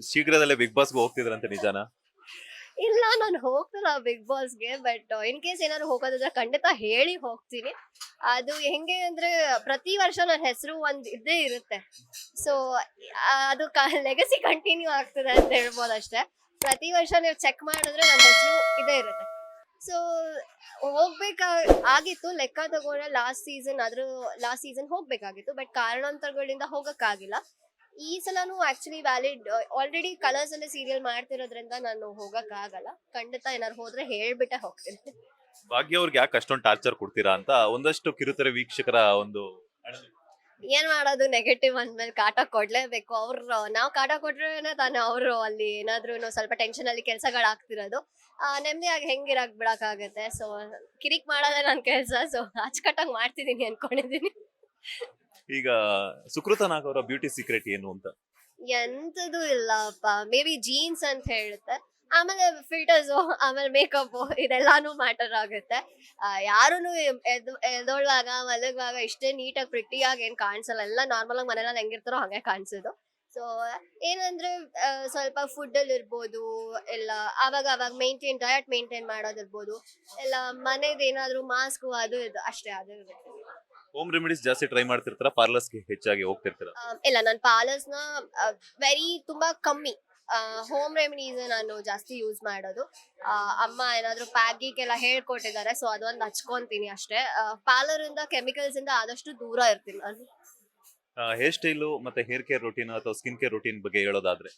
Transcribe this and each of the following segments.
ಶೀಘ್ರದಲ್ಲೇ ಬಿಗ್ ಬಾಸ್ಗೆ ಹೋಗ್ತಿದ್ರಂತೆ ನಿಜಾನಾ? ಇಲ್ಲ, ನಾನು ಹೋಗ್ತಿಲ್ಲ ಬಿಗ್ ಬಾಸ್ಗೆ. ಬಟ್ ಇನ್ ಕೇಸ್ ಏನಾದ್ರು ಹೋಗೋದಿದ್ರೆ ಖಂಡಿತ ಹೇಳಿ ಹೋಗ್ತೀನಿ. ಅದು ಹೆಂಗೆ ಅಂದ್ರೆ ಪ್ರತಿ ವರ್ಷ ನನ್ನ ಹೆಸರು ಒಂದ್ ಇದ್ದೇ ಇರುತ್ತೆ. ಸೊ ಅದು ಲೆಗಸಿ ಕಂಟಿನ್ಯೂ ಆಗ್ತದೆ ಅಂತ ಹೇಳ್ಬೋದು ಅಷ್ಟೇ. ಪ್ರತಿ ವರ್ಷ ನೀವು ಚೆಕ್ ಮಾಡಿದ್ರೆ ನನ್ನ ಹೆಸರು ಇದೇ ಇರುತ್ತೆ. ಸೊ ಆಗಿತ್ತು ಲೆಕ್ಕ ತಗೊಂಡ್ರೆ ಲಾಸ್ಟ್ ಸೀಸನ್ ಹೋಗ್ಬೇಕಾಗಿತ್ತು. ಬಟ್ ಕಾರಣಾಂತರಗಳಿಂದ ಹೋಗಕ್ಕಾಗಿಲ್ಲ. ಈ ಸಲನು ಆಕ್ಚುಲಿ ವ್ಯಾಲಿಡ್ ಆಲ್ರೆಡಿ ಕಲರ್ಸ್ ಅಲ್ಲಿ ಸೀರಿಯಲ್ ಮಾಡ್ತಿರೋದ್ರಿಂದ ನಾನು ಹೋಗಕ್ ಆಗಲ್ಲ. ಖಂಡಿತ ಏನಾರು ಹೋದ್ರೆ ಹೇಳ್ಬಿಟ್ಟೆ ಹೋಗ್ತೀನಿ. ಭಾಗ್ಯ ಅವ್ರಿಗೆ ಯಾಕೆ ಅಷ್ಟೊಂದು ಟಾರ್ಚರ್ ಕೊಡ್ತೀರಾ ಅಂತ ಒಂದಷ್ಟು ಕಿರುತೆರೆ ವೀಕ್ಷಕರ ಒಂದು ಏನ್ ಮಾಡೋದು, ನೆಗೆಟಿವ್ ಅಂದ್ಮೇಲೆ ಕಾಟ ಕೊಡ್ಲೇಬೇಕು. ನಾವ್ ಕಾಟ ಕೊಟ್ರೆ ತಾನೇ ಅವರು ಅಲ್ಲಿ ಏನಾದ್ರು ಸ್ವಲ್ಪ ಟೆನ್ಷನ್ ಅಲ್ಲಿ ಕೆಲ್ಸಗಳಾಗ್ತಿರೋದು. ನೆಮ್ಮದಿಯಾಗಿ ಹೆಂಗಿರಾಕ್ ಬಿಡಕ್ಕಾಗತ್ತೆ. ಸೊ ಕಿರಿಕ್ ಮಾಡೋದೇ ನನ್ ಕೆಲ್ಸ. ಸೊ ಅಚ್ಚುಕಟ್ಟಾಗಿ ಮಾಡ್ತಿದೀನಿ ಅನ್ಕೊಂಡಿದೀನಿ. ಈಗ ಸುಕೃತ ನಾಗ್ ಅವರ ಬ್ಯೂಟಿ ಸೀಕ್ರೆಟ್ ಏನು ಅಂತ? ಎಂತದು ಇಲ್ಲಪ್ಪ, ಮೇ ಬಿ ಜೀನ್ಸ್ ಅಂತ ಹೇಳುತ್ತೆ. ಆಮೇಲೆ ಫಿಲ್ಟರ್ಸ್, ಆಮೇಲೆ ಮೇಕಪ್, ಇದೆಲ್ಲಾನು ಮ್ಯಾಟರ್ ಆಗುತ್ತೆ. ಯಾರುನು ಎದ್ದೊಳ್ಳುವಾಗ ಮಲಗುವಾಗ ಇಷ್ಟೇ ನೀಟಾಗಿ ಪ್ರಿಟಿಯಾಗಿ ಏನ್ ಕಾಣಿಸಲ್ಲ. ಎಲ್ಲ ನಾರ್ಮಲ್ ಆಗಿ ಮನೇಲಿ ಹೆಂಗಿರ್ತಾರೋ ಹಂಗೆ ಕಾಣಿಸೋದು. ಸೊ ಏನಂದ್ರೆ ಸ್ವಲ್ಪ ಫುಡ್ ಅಲ್ಲಿ ಇರ್ಬೋದು, ಎಲ್ಲ ಅವಾಗ ಡಯಟ್ ಮೇಂಟೈನ್ ಮಾಡೋದಿರ್ಬೋದು, ಎಲ್ಲ ಮನೇದು ಏನಾದ್ರು ಮಾಸ್ಕ್ ಅದು ಇದು ಅಷ್ಟೇ. ಅದು ಹೋಮ್ ರೆಮಿಡೀಸ್ ಜಾಸ್ತಿ ಟ್ರೈ ಮಾಡ್ತಿರ್ತಾರ, ಪಾರ್ಲರ್ಸ್ಗೆ ಹೆಚ್ಚಾಗಿ ಹೋಗ್ತಿರ್ತಾರ? ಇಲ್ಲ, ನಾನು ಪಾರ್ಲರ್ಸ್ ನ ತುಂಬಾ ಕಮ್ಮಿ. ಹೋಮ್ ರೆಮಿಡೀಸ್ ನಾನು ಜಾಸ್ತಿ ಯೂಸ್ ಮಾಡೋದು. ಅಮ್ಮ ಏನಾದ್ರು ಪ್ಯಾಕಿಗೆಲ್ಲ ಹೇಳ್ಕೊಟ್ಟಿದ್ದಾರೆ, ಸೊ ಅದೊಂದು ಹಚ್ಕೊಂತೀನಿ ಅಷ್ಟೇ. ಪಾರ್ಲರ್ ಇಂದ ಕೆಮಿಕಲ್ಸ್ ಇಂದ ಆದಷ್ಟು ದೂರ ಇರ್ತೀನಿ ನಾನು. ಹೇರ್ ಸ್ಟೈಲು ಮತ್ತೆ ಹೇರ್ ಕೇರ್ ರೂಟೀನ್ ಅಥವಾ ಸ್ಕಿನ್ ಕೇರ್ ರೂಟೀನ್ ಬಗ್ಗೆ ಹೇಳೋದಾದ್ರೆ?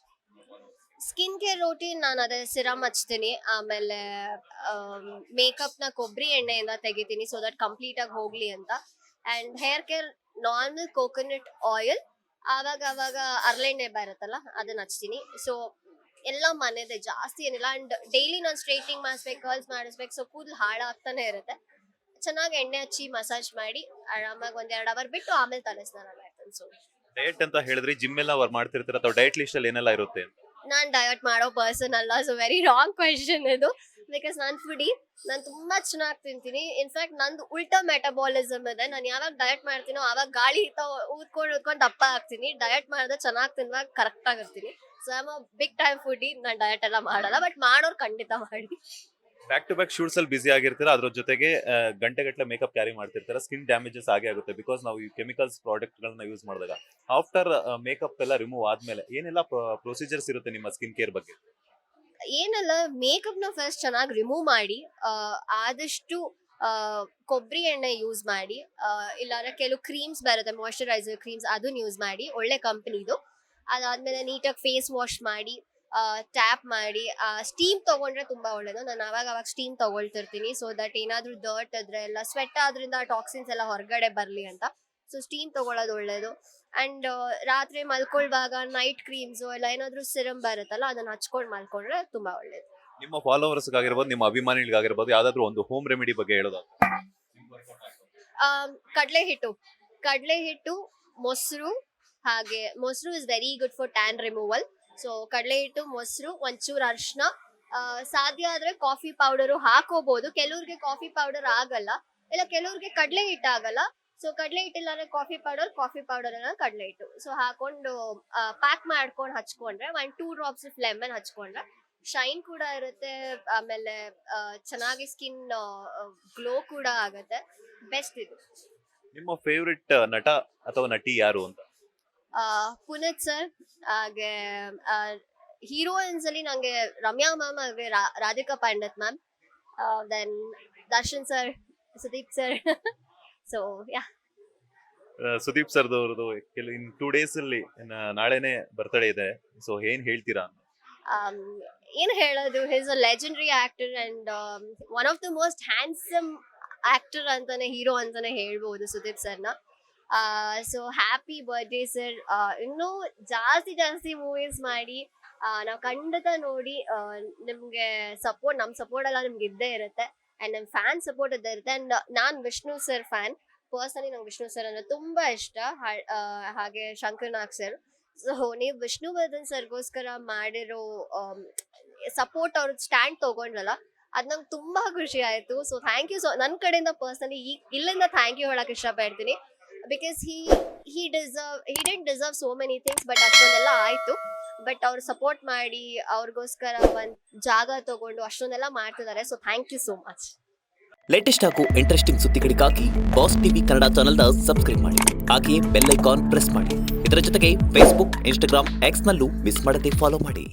ಸ್ಕಿನ್ ಕೇರ್ ರೂಟೀನ್ ನಾನು ಅದೇ ಸಿರಮ್ ಹಚ್ತೀನಿ. ಆಮೇಲೆ ಮೇಕಪ್ ನ ಕೊಬ್ಬರಿ ಎಣ್ಣೆಯಿಂದ ತೆಗಿತೀನಿ, ಸೊ ದಟ್ ಕಂಪ್ಲೀಟ್ ಆಗಿ ಹೋಗ್ಲಿ ಅಂತ. And hair care normal coconut oil, ಅವಾಗ ಅರ್ಳೆಣ್ಣೆ ಬರುತ್ತಲ್ಲ ಅದನ್ನ ಹಚ್ತೀನಿ. ಸೊ ಎಲ್ಲ ಮನೆದೆ, ಜಾಸ್ತಿ ಏನಿಲ್ಲ. ಅಂಡ್ ಡೈಲಿ ನಾನು ಸ್ಟ್ರೈಟ್ನಿಂಗ್ ಮಾಡಿಸ್ಬೇಕು, ಕರ್ಲ್ಸ್ ಮಾಡಿಸ್ಬೇಕು. ಸೊ ಕೂದಲು ಹಾಳಾಗ್ತಾನೆ ಇರುತ್ತೆ. ಚೆನ್ನಾಗಿ ಎಣ್ಣೆ ಹಚ್ಚಿ ಮಸಾಜ್ ಮಾಡಿ ಆರಾಮಾಗಿ 1-2 ಅವರ್ ಬಿಟ್ಟು ಆಮೇಲೆ ತಲೆ ಸ್ನಾನ ಮಾಡ್ತೀನಿ. ಸೊ ಡಯಟ್ ಅಂತ ಹೇಳಿದ್ರಿ, ಜಿಮ್ ಎಲ್ಲ ವರ್ಕ್ ಮಾಡ್ತಿರ್ತೀರ ಅಥವಾ ಡಯಟ್ ಲಿಸ್ಟ್ ಅಲ್ಲಿ ಏನೆಲ್ಲ ಇರುತ್ತೆ? ನಾನ್ ಡಯಟ್ ಮಾಡೋ ಪರ್ಸನ್ ಅಲ್ಲ. ಸೊ ವೆರಿ ರಾಂಗ್ ಕ್ವೆಶನ್ ಇದು. ಬಿಕಾಸ್ ನಾನ್ ಫುಡಿ, ನಾನು ತುಂಬಾ ಚೆನ್ನಾಗಿ ತಿಂತೀನಿ. ಇನ್ಫ್ಯಾಕ್ಟ್ ನಂದು ಉಲ್ಟಾ ಮೆಟಬಾಲಿಸಮ್ ಇದೆ. ನಾನು ಯಾವಾಗ ಡಯಟ್ ಮಾಡ್ತೀನೋ ಆವಾಗ ಗಾಳಿ ಊದ್ಕೊಂಡು ದಪ್ಪ ಆಗ್ತೀನಿ. ಡಯಟ್ ಮಾಡಿದ್ರೆ ಚೆನ್ನಾಗಿ ತಿನ್ನುವಾಗ ಕರೆಕ್ಟ್ ಆಗಿರ್ತೀನಿ. So I am a big time foodie. ನಾನು ಡಯಟ್ ಎಲ್ಲ ಮಾಡಲ್ಲ, ಬಟ್ ಮಾಡೋರು ಖಂಡಿತ ಮಾಡಿ. ಬ್ಯಾಕ್ ಟು ಬ್ಯಾಕ್ ಶೂಟ್ಸ್ ಅಲ್ಲಿ ಬಿಸಿ ಆಗಿರ್ತೀರ, ಅದ್ರ ಜೊತೆಗೆ ಗಂಟೆಗಟ್ಟಲೆ ಮೇಕಪ್ ಕ್ಯಾರಿ ಮಾಡ್ತಿರ್ತಾರೆ. ಸ್ಕಿನ್ ಡ್ಯಾಮೇಜಸ್ ಆಗೇ ಆಗುತ್ತೆ ಬಿಕಾಸ್ ನಾವು ಈ ಕೆಮಿಕಲ್ಸ್ ಪ್ರಾಡಕ್ಟ್ ಗಳನ್ನ ಯೂಸ್ ಮಾಡಿದಾಗ. ಆಫ್ಟರ್ ಮೇಕಪ್ ಎಲ್ಲ ರಿಮೂವ್ ಆದ್ಮೇಲೆ ಏನೆಲ್ಲ ಪ್ರೊಸೀಜರ್ಸ್ ಇರುತ್ತೆ ನಿಮ್ಮ ಸ್ಕಿನ್ ಕೇರ್ ಬಗ್ಗೆ? ಏನಲ್ಲ, ಮೇಕಪ್ ನ ಫಸ್ಟ್ ಚೆನ್ನಾಗಿ ರಿಮೂವ್ ಮಾಡಿ, ಆದಷ್ಟು ಕೊಬ್ಬರಿ ಎಣ್ಣೆ ಯೂಸ್ ಮಾಡಿ, ಇಲ್ಲಾಂದ್ರೆ ಕೆಲವು ಕ್ರೀಮ್ಸ್ ಬರುತ್ತೆ, ಮಾಯಶ್ಚರೈಸರ್ ಕ್ರೀಮ್ಸ್, ಅದನ್ನ ಯೂಸ್ ಮಾಡಿ, ಒಳ್ಳೆ ಕಂಪನಿದು. ಅದಾದ್ಮೇಲೆ ನೀಟಾಗಿ ಫೇಸ್ ವಾಶ್ ಮಾಡಿ, ಟ್ಯಾಪ್ ಮಾಡಿ, ಸ್ಟೀಮ್ ತಗೊಂಡ್ರೆ ತುಂಬಾ ಒಳ್ಳೇದು. ನಾನು ಅವಾಗ ಸ್ಟೀಮ್ ತಗೊಳ್ತಿರ್ತೀನಿ. ಸೊ ದಟ್ ಏನಾದ್ರೂ ಡರ್ಟ್ ಆದ್ರೆ ಎಲ್ಲ ಸ್ವೆಟ್ ಆದ್ರಿಂದ ಟಾಕ್ಸಿನ್ಸ್ ಎಲ್ಲ ಹೊರಗಡೆ ಬರ್ಲಿ ಅಂತ. ಸೊ ಸ್ಟೀಮ್ ತಗೊಳ್ಳೋದು ಒಳ್ಳೇದು. ಅಂಡ್ ರಾತ್ರಿ ಮಲ್ಕೊಳ್ಳುವಾಗ ನೈಟ್ ಕ್ರೀಮ್ಸ್ ಎಲ್ಲ ಏನಾದ್ರೂ ಸಿರಮ್ ಬರುತ್ತಲ್ಲ ಅದನ್ನ ಹಚ್ಕೊಂಡು ಮಲ್ಕೊಂಡ್ರೆ ತುಂಬಾ ಒಳ್ಳೇದು. ನಿಮ್ಮ ಫಾಲೋವರ್ಸ್ ಆಗಿರ್ಬೋದು, ನಿಮ್ಮ ಅಭಿಮಾನಿಗಳಿಗಾಗಿರ್ಬೋದು, ಯಾವ್ದಾದ್ರು ಒಂದು ಹೋಮ್ ರೆಮಿಡಿ ಬಗ್ಗೆ ಹೇಳೋದು? ಕಡಲೆ ಹಿಟ್ಟು, ಮೊಸರು. ಹಾಗೆ ಮೊಸರು is very good for tan removal. So ಕಡಲೆ ಹಿಟ್ಟು, ಮೊಸರು, ಒಂಚೂರು ಅರ್ಶಿನ, ಸಾಧ್ಯ ಆದ್ರೆ ಕಾಫಿ ಪೌಡರು ಹಾಕೋಬಹುದು. ಕೆಲವ್ರಿಗೆ ಕಾಫಿ ಪೌಡರ್ ಆಗಲ್ಲ, ಇಲ್ಲ ಕೆಲವ್ರಿಗೆ ಕಡಲೆ ಹಿಟ್ಟು ಆಗಲ್ಲ. ಸೊ ಕಡಲೆ ಹಿಟ್ಟಿಲ್ಲಾಂದ್ರೆ ಕಾಫಿ ಪೌಡರ್ ಅನ್ನ ಕಡಲೆ ಹಿಟ್ಟು. ಸೊ ಹಾಕೊಂಡು ಪ್ಯಾಕ್ ಮಾಡ್ಕೊಂಡು ಹಚ್ಕೊಂಡ್ರೆ 1-2 ಡ್ರಾಪ್ಸ್ ಲೆಮನ್ ಹಚ್ಕೊಂಡ್ರೆ ಶೈನ್ ಕೂಡ ಇರುತ್ತೆ. ಆಮೇಲೆ ಚೆನ್ನಾಗಿ ಸ್ಕಿನ್ ಗ್ಲೋ ಕೂಡ ಆಗತ್ತೆ. ಬೆಸ್ಟ್ ಇದು. ನಿಮ್ಮ ಫೇವ್ರೆಟ್ ನಟ ಅಥವಾ ನಟಿ ಯಾರು ಅಂತ? ಪುನೀತ್ ಸರ್. ಹಾಗೆ ಹೀರೋಯಿನ್ಸ್ ಅಲ್ಲಿ ನಂಗೆ ರಮ್ಯಾ ಮ್ಯಾಮ್, ಹಾಗೆ Radhika Pandit ma'am, then Darshan sir, Sudeep sir. So yeah, Sudeep ಸರ್ದವ್ರದ್ದು ಇನ್ 2 days ಅಲ್ಲಿ ನಾಳೆನೆ ಬರ್ತಡೇ ಇದೆ. ಸೊ ಏನ್ ಹೇಳ್ತೀರಾ? ಏನ್ ಹೇಳೋದು, he's a legendary actor and one of the most handsome actor ಅಂತಾನೆ, ಹೀರೋ ಅಂತಾನೆ ಹೇಳ್ಬಹುದು ಸುದೀಪ್ ಸರ್ನ. So happy birthday sir. ಇನ್ನೂ ಜಾಸ್ತಿ ಮೂವೀಸ್ ಮಾಡಿ ನಾವು ಖಂಡಿತ ನೋಡಿ. ನಿಮ್ಗೆ ನಮ್ ಸಪೋರ್ಟ್ ಎಲ್ಲ ನಿಮ್ಗೆ ಇದ್ದೇ ಇರುತ್ತೆ. ಅಂಡ್ ನಮ್ ಫ್ಯಾನ್ ಸಪೋರ್ಟ್ ಇದ್ದೇ ಇರುತ್ತೆ. And non Vishnu sir fan. Personally ನಂಗೆ ವಿಷ್ಣು ಸರ್ ಅಂದ್ರೆ ತುಂಬಾ ಇಷ್ಟ. ಹಾಗೆ ಶಂಕರ್ ನಾಗ್ ಸರ್. ಸೊ ನೀವು ವಿಷ್ಣುವರ್ಧನ್ ಸರ್ಗೋಸ್ಕರ ಮಾಡಿರೋ ಸಪೋರ್ಟ್, ಅವ್ರ ಸ್ಟ್ಯಾಂಡ್ ತಗೊಂಡ್ರಲ್ಲ, ಅದ್ ನಂಗೆ ತುಂಬಾ ಖುಷಿ ಆಯ್ತು. So thank you. ಸೊ ನನ್ನ ಕಡೆಯಿಂದ ಪರ್ಸನಲಿ ಇಲ್ಲಿಂದ ಥ್ಯಾಂಕ್ ಯು ಹೇಳಕ್ ಇಷ್ಟಪಡ್ತೀನಿ. Because he didn't deserve so many things, but ಅಷ್ಟೊಂದೆಲ್ಲ ಆಯ್ತು. ಬಟ್ ಅವ್ರು ಸಪೋರ್ಟ್ ಮಾಡಿ ಅವ್ರಿಗೋಸ್ಕರ ಒಂದು ಜಾಗ ತಗೊಂಡು ಅಷ್ಟೊಂದೆಲ್ಲ ಮಾಡ್ತಿದ್ದಾರೆ. So thank you so much. Latest ಹಾಗೂ ಇಂಟ್ರೆಸ್ಟಿಂಗ್ ಸುದ್ದಿಗಳಿಗಾಗಿ ಬಾಸ್ ಟಿವಿ ಕನ್ನಡ ಚಾನೆಲ್ನ ಸಬ್ಸ್ಕ್ರೈಬ್ ಮಾಡಿ. ಹಾಗೆಯೇ ಬೆಲ್ ಐಕಾನ್ ಪ್ರೆಸ್ ಮಾಡಿ. ಇದರ ಜೊತೆಗೆ ಫೇಸ್ಬುಕ್, ಇನ್ಸ್ಟಾಗ್ರಾಮ್, ಎಕ್ಸ್ನಲ್ಲೂ ಮಿಸ್ ಮಾಡದೆ ಫಾಲೋ ಮಾಡಿ.